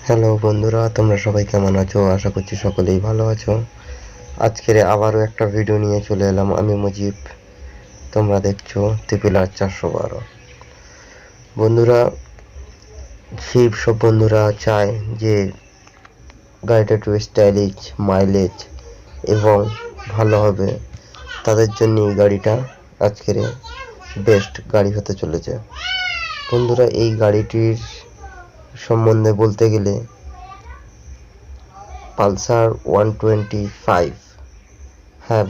Hello বন্ধুরা, তোমরা সবাই কেমন আছো? আশা করছি সকলেই ভালো আছো। আজকের আবারও একটা ভিডিও নিয়ে চলে এলাম আমি মুজিব। তোমরা দেখছো ত্রিপিলার 412। বন্ধুরা, সেই সব বন্ধুরা চায় যে গাড়িটা একটু স্টাইলিশ, মাইলেজ এবং ভালো হবে, তাদের জন্য এই গাড়িটা আজকের বেস্ট গাড়ি হতে চলেছে। বন্ধুরা, এই গাড়িটির সম্বন্ধে বলতে গেলে পালসার 125। হ্যাঁ,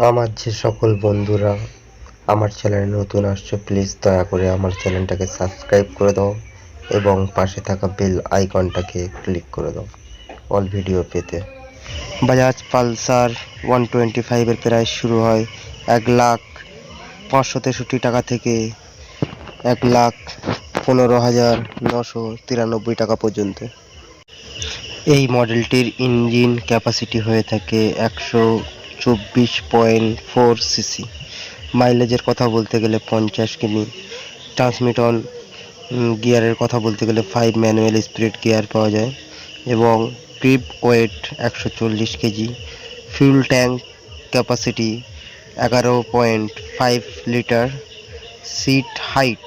আমার যে সকল বন্ধুরা আমার চ্যানেলে নতুন আসছো, প্লিজ দয়া করে আমার চ্যানেলটাকে সাবস্ক্রাইব করে দাও এবং পাশে থাকা বেল আইকনটাকে ক্লিক করে দাও অল ভিডিও পেতে। বাজাজ পালসার 125-এর প্রাইস শুরু হয় 1,05,63 টাকা থেকে 1,15,993 টাকা পর্যন্ত। এই মডেলটির ইঞ্জিন ক্যাপাসিটি হয়ে থাকে 124.4 সিসি। মাইলেজের কথা বলতে গেলে 50 কিমি। ট্রান্সমিশন গিয়ারের কথা বলতে গেলে 5 ম্যানুয়াল স্পিড গিয়ার পাওয়া যায় এবং grip weight 140 KG. Fuel tank capacity 11.5 litre. Seat height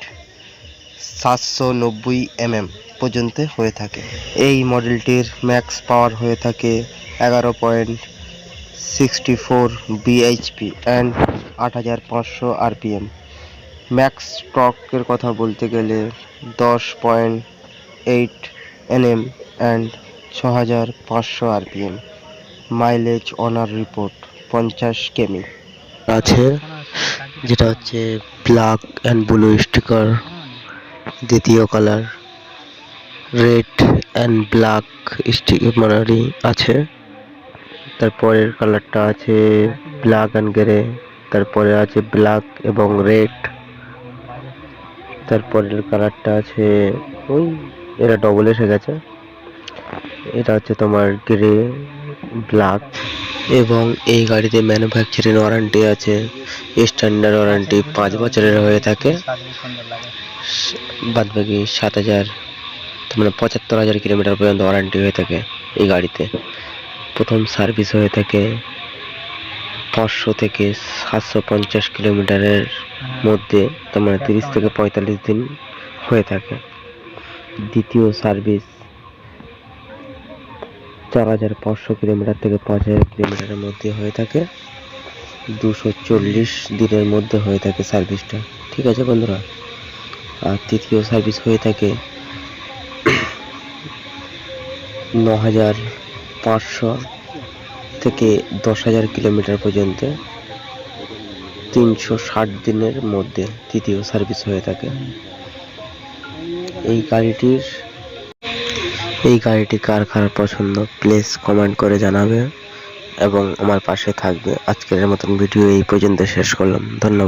790 পর্যন্ত হয়ে থাকে। এই মডেলটির ম্যাক্স পাওয়ার হয়ে থাকে 11.64 bhp অ্যান্ড 8500 rpm। ম্যাক্স টর্কের কথা বলতে গেলে 10.8 Nm and 6500 rpm। Mileage honour report 50 কিমি আছে, যেটা হচ্ছে ব্ল্যাক অ্যান্ড ব্লু স্টিকার। দ্বিতীয় colour red and black sticker আছে। তারপরের কালারটা আছে ব্ল্যাক অ্যান্ড গ্রে। তারপরে আছে ব্ল্যাক এবং রেড। তারপরের কালারটা আছে ওই এটা ডবল এসে গেছে, এটা হচ্ছে তোমার গ্রে ব্ল্যাক। এবং এই গাড়িতে ম্যানুফ্যাকচারিং ওয়ারেন্টি আছে, স্ট্যান্ডার্ড ওয়ারেন্টি 5 বছরের হয়ে থাকে। বাদ বাকি 7,000 মানে 75,000 কিলোমিটার পর্যন্ত ওয়ারেন্টি হয়ে থাকে এই গাড়িতে। প্রথম সার্ভিস হয়ে থাকে 500 থেকে 750 কিলোমিটারের মধ্যে, তার মানে 30 থেকে 45 দিন হয়ে থাকে। দ্বিতীয় সার্ভিস 4,500 কিলোমিটার থেকে 5,000 কিলোমিটারের মধ্যে হয়ে থাকে। 240 দিনের মধ্যে হয়ে থাকে সার্ভিসটা। ঠিক আছে বন্ধুরা। আর তৃতীয় সার্ভিস হয়ে থাকে 9,500 থেকে 10,000 কিলোমিটার পর্যন্ত 360 দিনের মধ্যে তৃতীয় সার্ভিস হয়ে থাকে। এই গাড়িটি কার কার পছন্দ প্লিজ কমেন্ট করে জানাবে এবং আমার পাশে থাকবে। আজকের মতন ভিডিও এই পর্যন্ত শেষ করলাম। ধন্যবাদ।